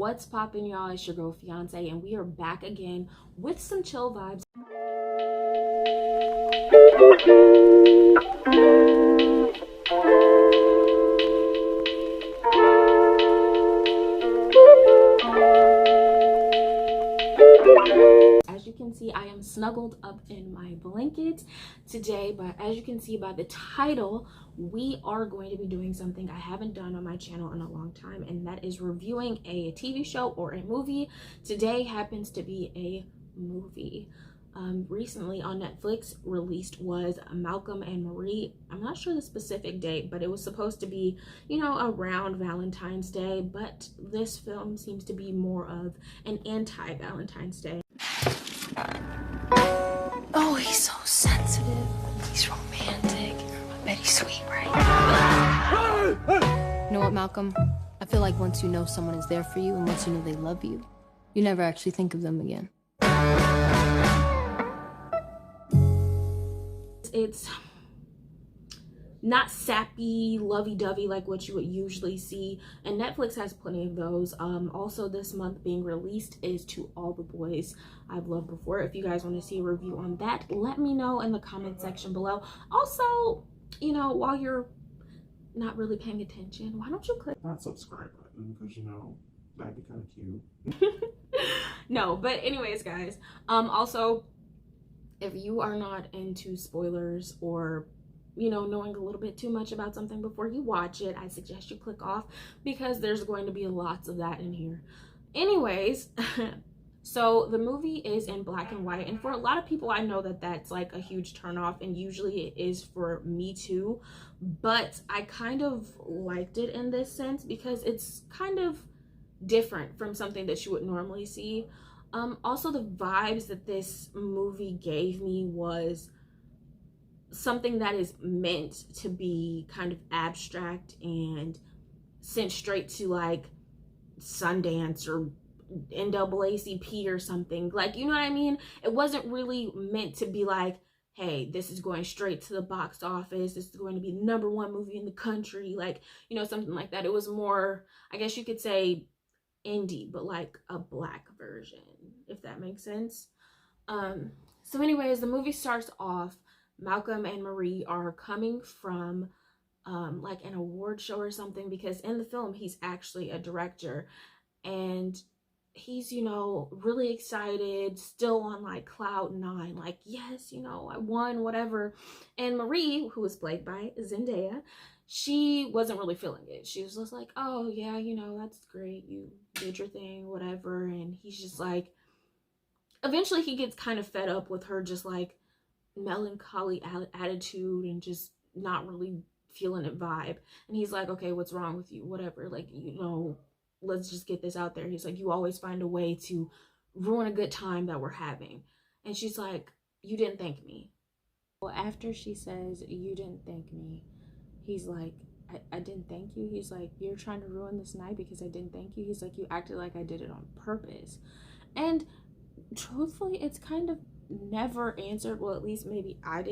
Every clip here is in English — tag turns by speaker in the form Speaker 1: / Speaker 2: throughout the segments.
Speaker 1: What's poppin', y'all? It's your girl Fiance, and we are back again with some chill vibes. As you can see, I am snuggled up in my blanket today, but as you can see by the title, we are going to be doing something I haven't done on my channel in a long time, and that is reviewing a TV show or a movie. Today happens to be a movie. Recently on Netflix released was Malcolm and Marie. I'm not sure the specific date, but it was supposed to be, around Valentine's Day, but this film seems to be more of an anti-Valentine's Day.
Speaker 2: Oh, he's so sensitive. He's romantic. I bet he's sweet, right?
Speaker 3: You know what, Malcolm? I feel like once you know someone is there for you and once you know they love you, you never actually think of them again.
Speaker 1: It's not sappy, lovey-dovey like what you would usually see, and Netflix has plenty of those. Also this month being released is To All the Boys I've Loved Before. If you guys want to see a review on that, let me know in the comment section below. Also, while you're not really paying attention, why don't you click
Speaker 4: that subscribe button, because that'd be kind of cute.
Speaker 1: No, but anyways, guys, also, if you are not into spoilers or knowing a little bit too much about something before you watch it, I suggest you click off, because there's going to be lots of that in here. Anyways, so the movie is in black and white, and for a lot of people, I know that that's like a huge turnoff, and usually it is for me too, but I kind of liked it in this sense because it's kind of different from something that you would normally see. Also, the vibes that this movie gave me was something that is meant to be kind of abstract and sent straight to like Sundance or NAACP or something, like, you know what I mean? It wasn't really meant to be like, hey, this is going straight to the box office, this is going to be the #1 movie in the country, like, something like that. It was more, I guess you could say, indie, but like a black version, if that makes sense. So anyways, the movie starts off, Malcolm and Marie are coming from like an award show or something, because in the film he's actually a director, and he's really excited, still on like cloud 9, like, yes, I won, whatever. And Marie, who was played by Zendaya, she wasn't really feeling it. She was just like, oh yeah, that's great, you did your thing, whatever. And he's just like, eventually he gets kind of fed up with her just like melancholy attitude and just not really feeling it vibe. And he's like, okay, what's wrong with you, whatever, like, let's just get this out there. He's like, you always find a way to ruin a good time that we're having. And she's like, you didn't thank me. Well, after she says, you didn't thank me, he's like, I didn't thank you? He's like, you're trying to ruin this night because I didn't thank you? He's like, you acted like I did it on purpose. And truthfully, it's kind of never answered. Well, at least maybe I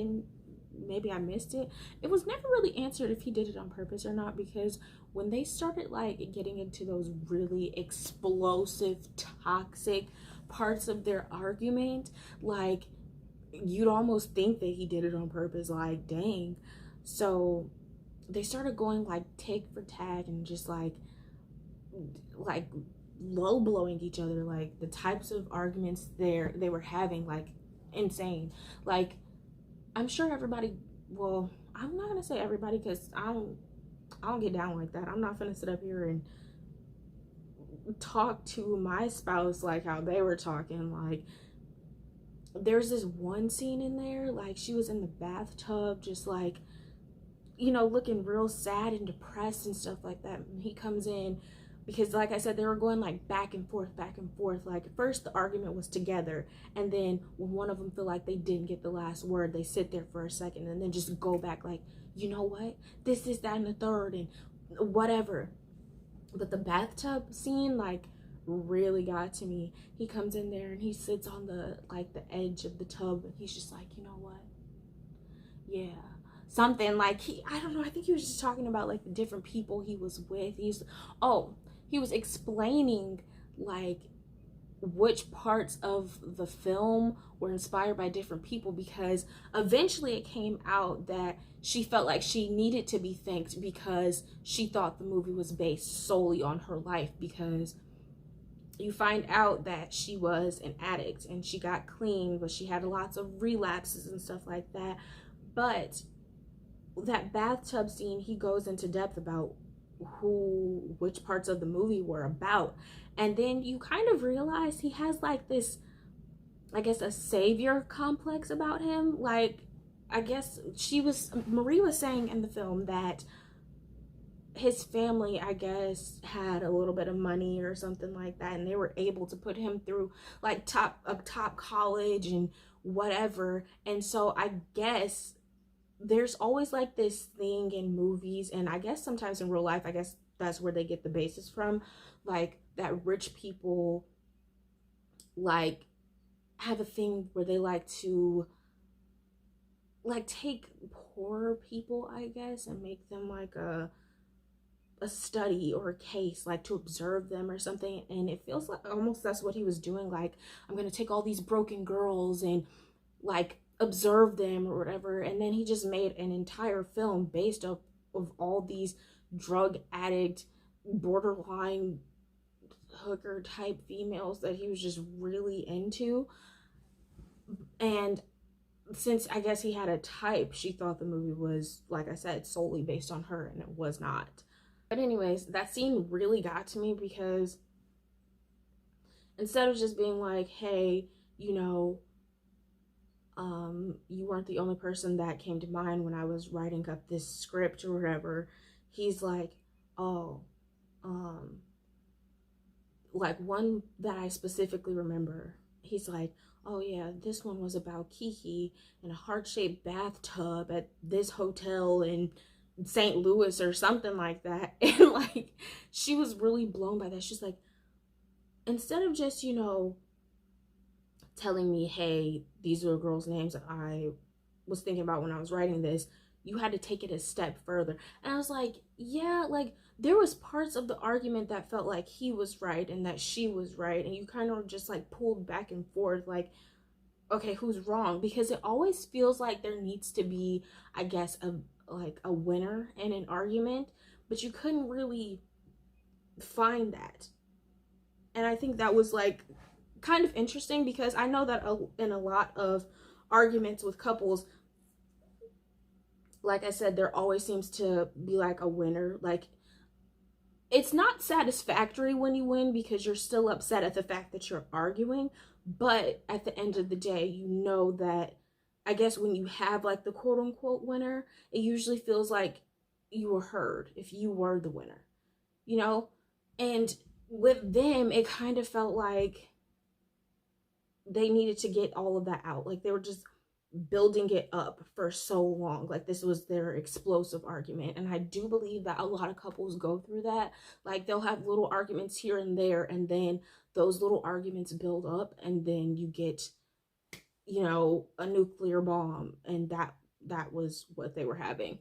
Speaker 1: missed it. It was never really answered if he did it on purpose or not, because when they started like getting into those really explosive, toxic parts of their argument, like, you'd almost think that he did it on purpose, like, dang. So they started going like tit for tat and just like low blowing each other, like the types of arguments they were having, like, insane. Like, I'm sure everybody, well, I'm not gonna say everybody, because I don't get down like that. I'm not gonna sit up here and talk to my spouse like how they were talking. Like, there's this one scene in there, like, she was in the bathtub just like, looking real sad and depressed and stuff like that. And he comes in, because like I said, they were going like back and forth. Like, at first the argument was together, and then when one of them feel like they didn't get the last word, they sit there for a second and then just go back like, you know what, this is that and the third and whatever. But the bathtub scene like really got to me. He comes in there and he sits on the edge of the tub, and he's just like, you know what, yeah, something like, I don't know, I think he was just talking about like the different people he was with. He was explaining like which parts of the film were inspired by different people, because eventually it came out that she felt like she needed to be thanked because she thought the movie was based solely on her life, because you find out that she was an addict and she got clean, but she had lots of relapses and stuff like that. But that bathtub scene, he goes into depth about which parts of the movie were about. And then you kind of realize he has like this, I guess, a savior complex about him. Like, I guess Marie was saying in the film that his family, I guess, had a little bit of money or something like that, and they were able to put him through like top college and whatever. And so I guess there's always like this thing in movies, and I guess sometimes in real life, I guess that's where they get the basis from, like that rich people like have a thing where they like to like take poor people, I guess, and make them like a study or a case, like to observe them or something. And it feels like almost that's what he was doing. Like, I'm gonna take all these broken girls and like observe them or whatever. And then he just made an entire film based of all these drug addict, borderline hooker type females that he was just really into. And since I guess he had a type, she thought the movie was, like I said, solely based on her, and it was not. But anyways, that scene really got to me, because instead of just being like, hey, you know, you weren't the only person that came to mind when I was writing up this script or whatever, he's like, oh, like one that I specifically remember, he's like, oh yeah, this one was about Kiki in a heart-shaped bathtub at this hotel in St. Louis or something like that. And like, she was really blown by that. She's like, instead of just, you know, telling me, hey, these are the girls' names that I was thinking about when I was writing this, you had to take it a step further. And I was like, yeah, like there was parts of the argument that felt like he was right and that she was right, and you kind of just like pulled back and forth, like, okay, who's wrong? Because it always feels like there needs to be, I guess, a winner in an argument, but you couldn't really find that. And I think that was like kind of interesting, because I know that in a lot of arguments with couples, like I said, there always seems to be like a winner. Like, it's not satisfactory when you win, because you're still upset at the fact that you're arguing, but at the end of the day, you know that, I guess, when you have like the quote unquote winner, it usually feels like you were heard if you were the winner, you know? And with them, it kind of felt like they needed to get all of that out. Like, they were just building it up for so long. Like, this was their explosive argument. And I do believe that a lot of couples go through that. Like, they'll have little arguments here and there, and then those little arguments build up, and then you get, you know, a nuclear bomb. And that was what they were having.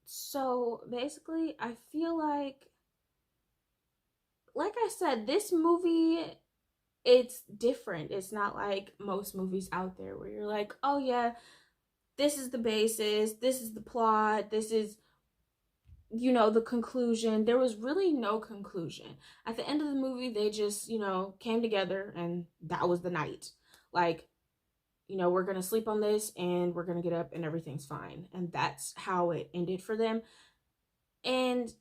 Speaker 1: So basically, I feel like I said, this movie, it's different. It's not like most movies out there where you're like, oh yeah, this is the basis, this is the plot, this is, you know, the conclusion. There was really no conclusion. At the end of the movie, they just, you know, came together, and that was the night. Like, you know, we're gonna sleep on this and we're gonna get up and everything's fine. And that's how it ended for them. And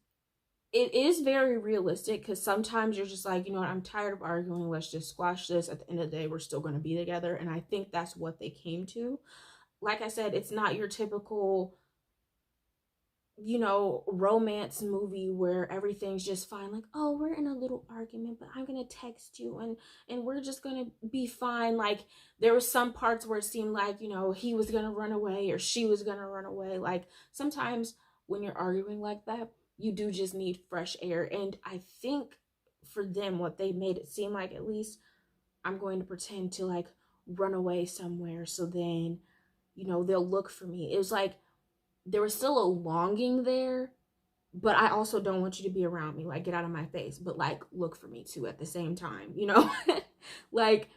Speaker 1: it is very realistic, because sometimes you're just like, you know what, I'm tired of arguing, let's just squash this. At the end of the day, we're still going to be together. And I think that's what they came to. Like I said, it's not your typical, you know, romance movie where everything's just fine. Like, oh, we're in a little argument, but I'm going to text you and we're just going to be fine. Like, there were some parts where it seemed like, you know, he was going to run away or she was going to run away. Like, sometimes when you're arguing like that, you do just need fresh air. And I think for them, what they made it seem like, at least, I'm going to pretend to like run away somewhere, so then, you know, they'll look for me. It was like there was still a longing there, but I also don't want you to be around me. Like, get out of my face, but like, look for me too at the same time, you know? Like,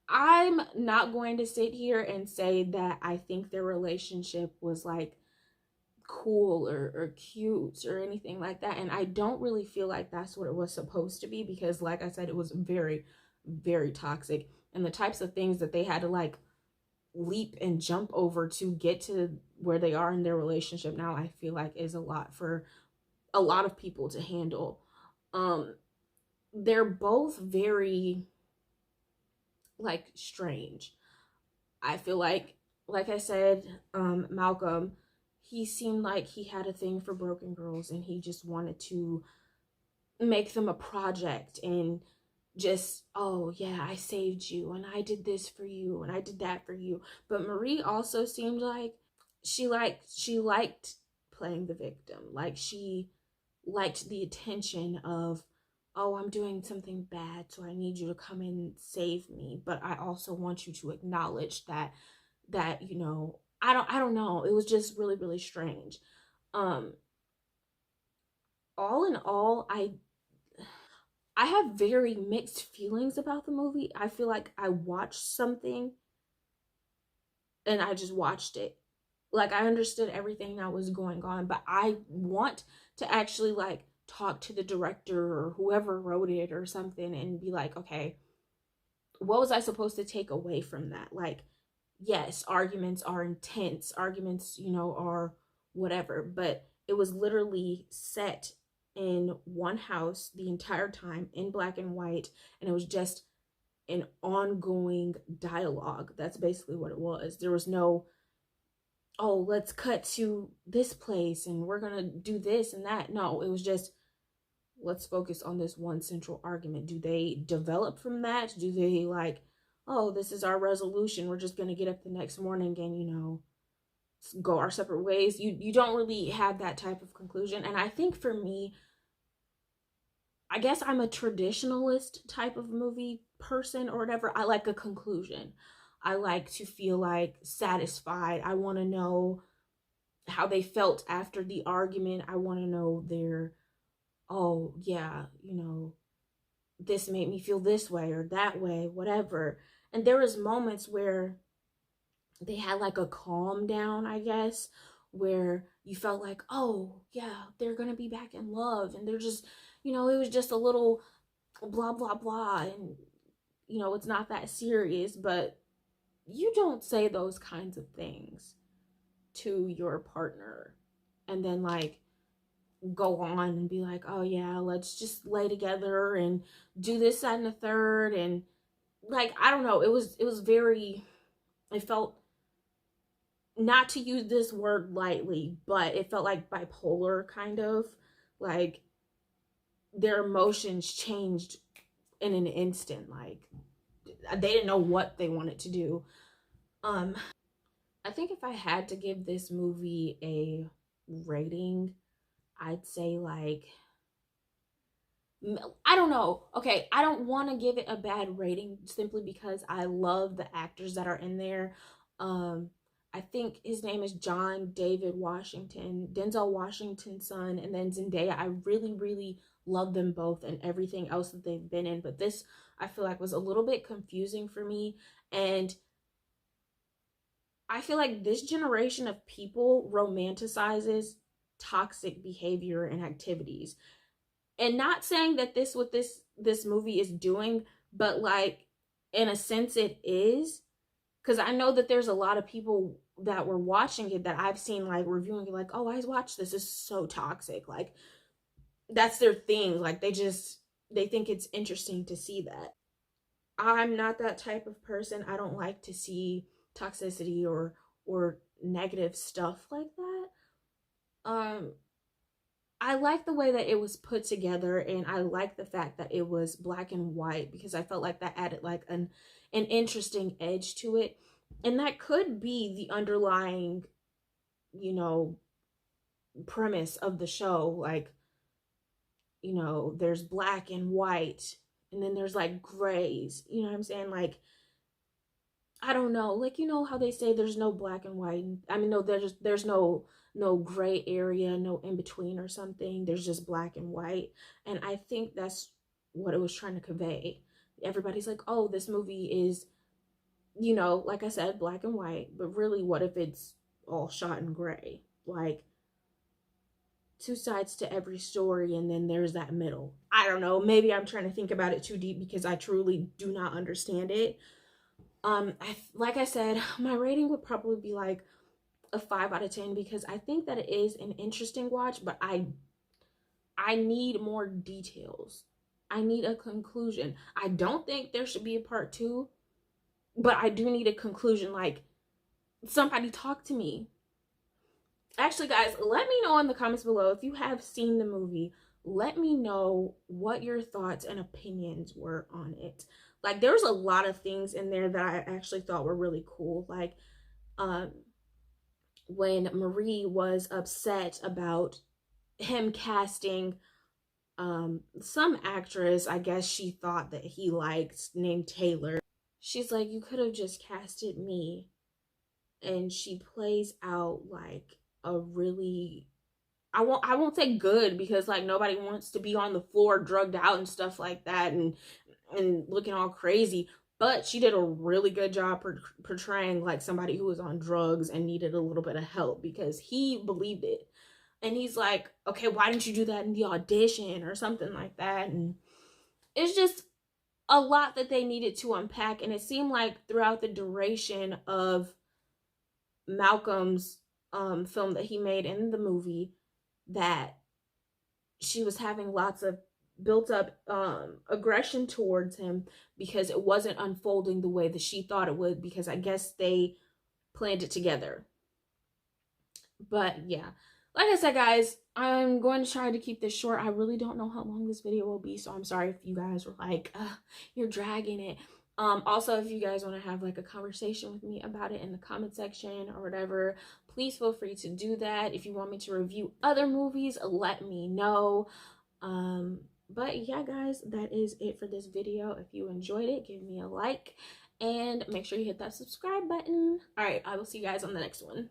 Speaker 1: I'm not going to sit here and say that I think their relationship was like cool or cute or anything like that. And I don't really feel like that's what it was supposed to be, because like I said, it was very, very toxic. And the types of things that they had to like leap and jump over to get to where they are in their relationship now, I feel like is a lot for a lot of people to handle. They're both very like strange. I feel like I said, Malcolm, he seemed like he had a thing for broken girls and he just wanted to make them a project and just, oh yeah, I saved you and I did this for you and I did that for you. But Marie also seemed like she liked playing the victim. Like, she liked the attention of, oh, I'm doing something bad, so I need you to come and save me, but I also want you to acknowledge that you know, I don't know, it was just really, really strange. um all in all, I have very mixed feelings about the movie. I feel like I watched something and I just watched it. Like, I understood everything that was going on, but I want to actually like talk to the director or whoever wrote it or something and be like, okay, what was I supposed to take away from that? Like, yes, arguments are intense, arguments, you know, are whatever, but it was literally set in one house the entire time in black and white, and it was just an ongoing dialogue. That's basically what it was. There was no, oh, let's cut to this place and we're gonna do this and that. No, it was just, let's focus on this one central argument. Do they develop from that? Do they like, oh, this is our resolution, we're just gonna get up the next morning and, you know, go our separate ways? You don't really have that type of conclusion. And I think for me, I guess I'm a traditionalist type of movie person or whatever. I like a conclusion. I like to feel like satisfied. I want to know how they felt after the argument. I want to know their, oh yeah, you know, this made me feel this way or that way, whatever. And there was moments where they had like a calm down, I guess, where you felt like, oh yeah, they're gonna be back in love, and they're just, you know, it was just a little blah blah blah, and you know, it's not that serious. But you don't say those kinds of things to your partner and then like go on and be like, oh yeah, let's just lay together and do this, that, and the third. And like, I don't know, it was very, it felt, not to use this word lightly, but it felt like bipolar, kind of like their emotions changed in an instant. Like, they didn't know what they wanted to do. I think if I had to give this movie a rating, I'd say like, I don't know. Okay, I don't want to give it a bad rating simply because I love the actors that are in there. I think his name is John David Washington, Denzel Washington's son, and then Zendaya. I really, really love them both and everything else that they've been in. But this, I feel like, was a little bit confusing for me. And I feel like this generation of people romanticizes toxic behavior and activities. And not saying that this movie is doing, but like, in a sense it is. Because I know that there's a lot of people that were watching it that I've seen like reviewing it, like, oh, I watched this, is so toxic. Like, that's their thing. Like, they think it's interesting to see that. I'm not that type of person. I don't like to see toxicity or negative stuff like that. I like the way that it was put together, and I like the fact that it was black and white, because I felt like that added like an interesting edge to it. And that could be the underlying, you know, premise of the show. Like, you know, there's black and white, and then there's like grays, you know what I'm saying? Like, I don't know, like, you know how they say there's no black and white, I mean, no, there's no no gray area, no in between or something. There's just black and white. And I think that's what it was trying to convey. Everybody's like, oh, this movie is, you know, like I said, black and white, but really, what if it's all shot in gray? Like, two sides to every story, and then there's that middle. I don't know, maybe I'm trying to think about it too deep because I truly do not understand it. Like I said, my rating would probably be like a 5 out of 10 because I think that it is an interesting watch, but I need more details. I need a conclusion. I don't think there should be a part 2, but I do need a conclusion. Like, somebody talk to me. Actually, guys, let me know in the comments below if you have seen the movie. Let me know what your thoughts and opinions were on it. Like, there's a lot of things in there that I actually thought were really cool. Like, when Marie was upset about him casting some actress, I guess she thought that he liked, named Taylor. She's like, you could have just casted me. And she plays out like a really, I won't say good, because like nobody wants to be on the floor drugged out and stuff like that and looking all crazy, but she did a really good job portraying like somebody who was on drugs and needed a little bit of help, because he believed it. And he's like, okay, why didn't you do that in the audition or something like that? And it's just a lot that they needed to unpack. And it seemed like throughout the duration of Malcolm's film that he made in the movie, that she was having lots of built up aggression towards him because it wasn't unfolding the way that she thought it would, because I guess they planned it together. But yeah, like I said, guys, I'm going to try to keep this short. I really don't know how long this video will be, so I'm sorry if you guys were like, you're dragging it. Also, if you guys want to have like a conversation with me about it in the comment section or whatever, please feel free to do that. If you want me to review other movies, let me know. But yeah, guys, that is it for this video. If you enjoyed it, give me a like and make sure you hit that subscribe button. All right, I will see you guys on the next one.